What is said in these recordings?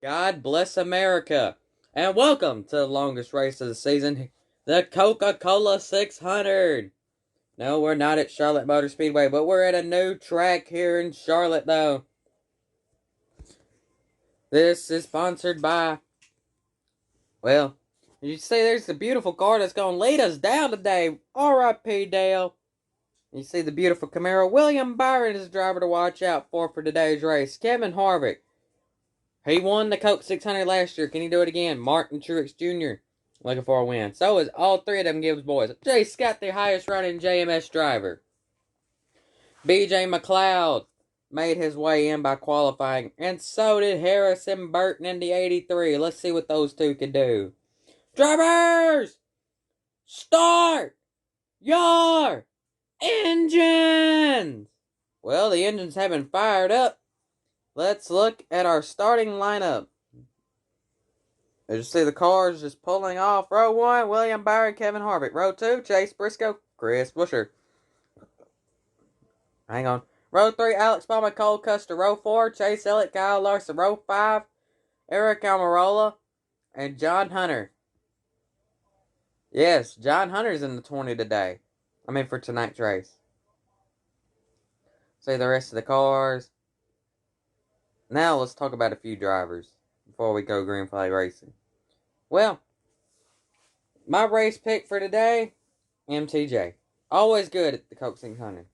God bless America. And welcome to the longest race of the season, the Coca-Cola 600. No, we're not at Charlotte Motor Speedway, but we're at a new track here in Charlotte, though. This is sponsored by, well, you see there's the beautiful car that's going to lead us down today. R.I.P. Dale. You see the beautiful Camaro. William Byron is the driver to watch out for today's race. Kevin Harvick. He won the Coke 600 last year. Can he do it again? Martin Truex Jr. looking for a win. So is all three of them Gibbs boys. Jay Scott, the highest running JMS driver. BJ McLeod made his way in by qualifying. And so did Harrison Burton in the 83. Let's see what those two can do. Drivers! Start your engines! Well, the engines have been fired up. Let's look at our starting lineup. As you see, the cars just pulling off. Row 1, William Byron, Kevin Harvick. Row 2, Chase Briscoe, Chris Buescher. Hang on. Row 3, Alex Bowman, Cole Custer. Row 4, Chase Elliott, Kyle Larson. Row 5, Aric Almirola, and John Hunter. Yes, John Hunter's in the 20 today. For tonight's race. See the rest of the cars. Now let's talk about a few drivers before we go green flag racing. Well, my race pick for today, MTJ. Always good at the Coke 600.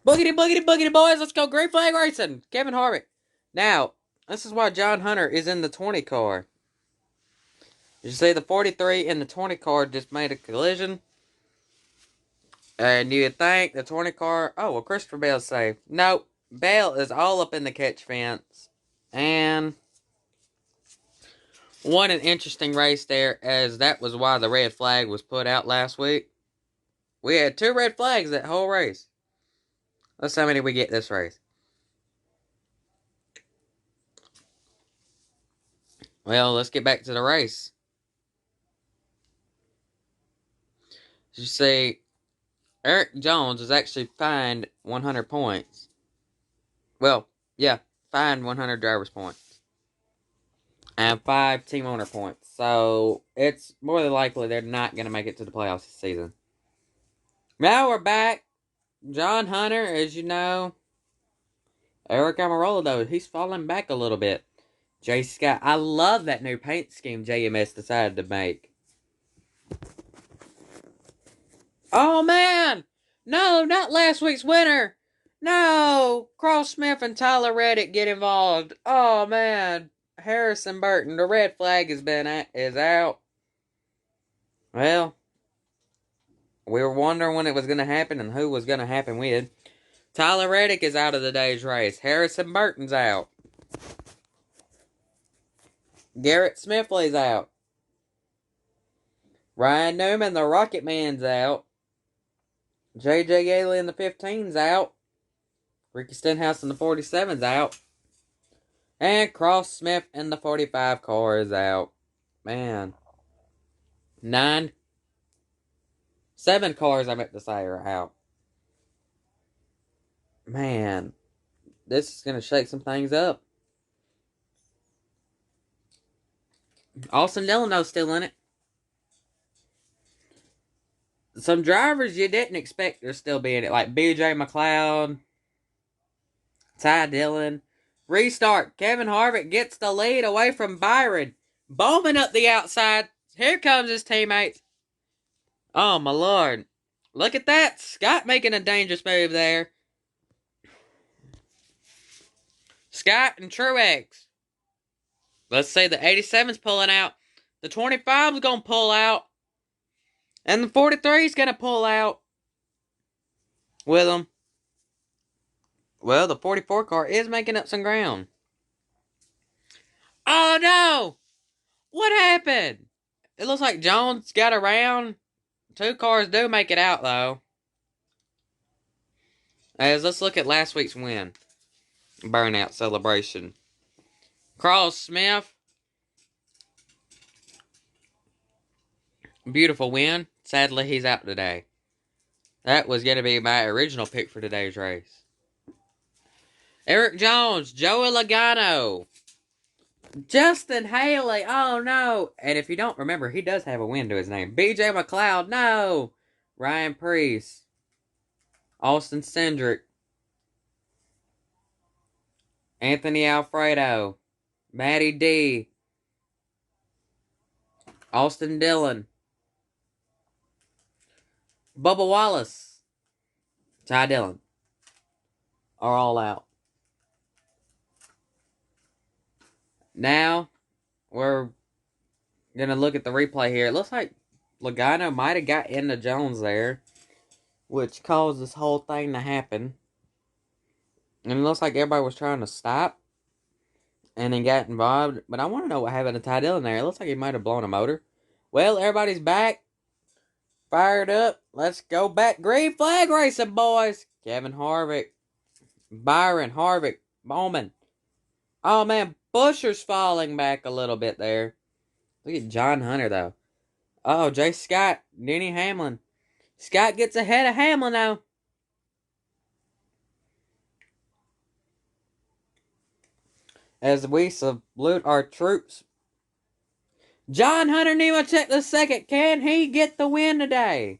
Boogity, boogity, boogity, boys. Let's go green flag racing. Kevin Harvick. Now, this is why John Hunter is in the 20 car. You see the 43 and the 20 car just made a collision. And you'd think the 20 car, oh, well, Christopher Bell's safe. Nope. Bell is all up in the catch fence. And what an interesting race there, as that was why the red flag was put out last week. We had 2 red flags that whole race. Let's see how many we get this race. Well, let's get back to the race. As you see, Erik Jones is actually fined 100 points. Well, yeah, fined 100 driver's points. And 5 team owner points. So, it's more than likely they're not going to make it to the playoffs this season. Now we're back. John Hunter, as you know. Aric Almirola, though, he's falling back a little bit. Jay Scott, I love that new paint scheme JMS decided to make. Oh, man! No, not last week's winner! No! Cross Smith and Tyler Reddick get involved. Oh, man. Harrison Burton, the red flag is out. Well, we were wondering when it was going to happen and who was going to happen with. Tyler Reddick is out of the day's race. Harrison Burton's out. Garrett Smithley's out. Ryan Newman, the Rocket Man's out. J.J. Yeley in the 15's out. Ricky Stenhouse in the 47's out. And Cross Smith in the 45 car is out. Man. 7 cars I meant to say are out. Man. This is going to shake some things up. Austin Dillon's still in it. Some drivers you didn't expect to still be in it, like BJ McLeod, Ty Dillon. Restart. Kevin Harvick gets the lead away from Byron. Bowman up the outside. Here comes his teammates. Oh, my Lord. Look at that. Scott making a dangerous move there. Scott and Truex. Let's see, the 87's pulling out. The 25's going to pull out. And the 43's going to pull out with them. Well, the 44 car is making up some ground. Oh, no! What happened? It looks like Jones got around. 2 cars do make it out, though. As let's look at last week's win. Burnout celebration. Cross Smith. Beautiful win. Sadly, he's out today. That was going to be my original pick for today's race. Erik Jones. Joey Logano. Justin Haley, oh no. And if you don't remember, he does have a win to his name. BJ McLeod, no. Ryan Preece. Austin Cindric. Anthony Alfredo. Matty D. Austin Dillon. Bubba Wallace. Ty Dillon. Are all out. Now, we're going to look at the replay here. It looks like Logano might have got into Jones there, which caused this whole thing to happen. And it looks like everybody was trying to stop and then got involved. But I want to know what happened to Ty Dillon there. It looks like he might have blown a motor. Well, everybody's back. Fired up. Let's go back. Green flag racing, boys. Kevin Harvick. Byron Harvick. Bowman. Oh, man. Buscher's falling back a little bit there. Look at John Hunter, though. Oh, Jay Scott. Denny Hamlin. Scott gets ahead of Hamlin now. As we salute our troops. John Hunter Nemechek the second. Can he get the win today?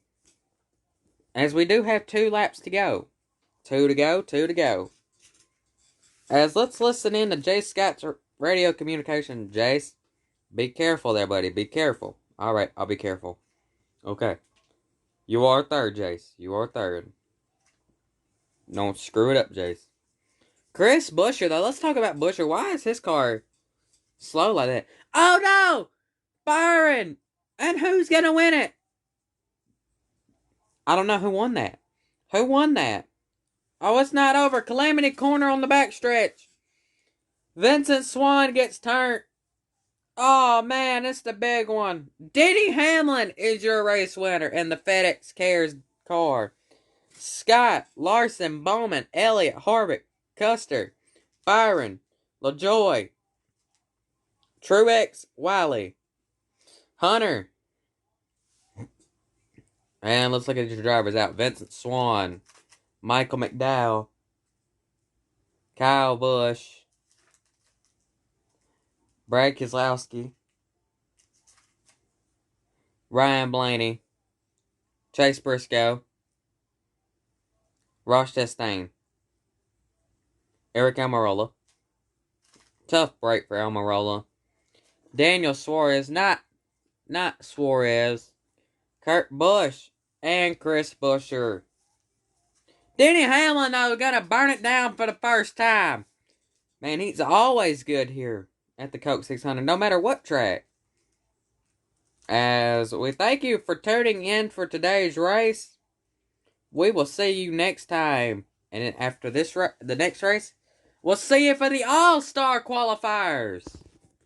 As we do have 2 laps to go. 2 to go, 2 to go. As let's listen in to Jace Scott's radio communication. Jace, be careful there, buddy. Be careful. Alright, I'll be careful. Okay. You are third, Jace. You are third. Don't screw it up, Jace. Chris Buescher, though. Let's talk about Buescher. Why is his car slow like that? Oh, no! Byron! And who's going to win it? I don't know who won that. Who won that? Oh, it's not over. Calamity corner on the backstretch. Vincent Swan gets turned. Oh, man, it's the big one. Denny Hamlin is your race winner in the FedEx Cares car. Scott, Larson, Bowman, Elliott, Harvick, Custer, Byron, LaJoy, Truex, Wiley, Hunter. And let's look at your drivers out. Vincent Swan, Michael McDowell, Kyle Busch, Brad Keselowski, Ryan Blaney, Chase Briscoe, Ross Chastain, Eric Almirola. Tough break for Almirola. Daniel Suarez, not Suarez. Kurt Busch and Chris Buescher. Denny Hamlin, though, gonna burn it down for the first time. Man, he's always good here at the Coke 600, no matter what track. As we thank you for tuning in for today's race, we will see you next time. And then after this, the next race, we'll see you for the All-Star qualifiers.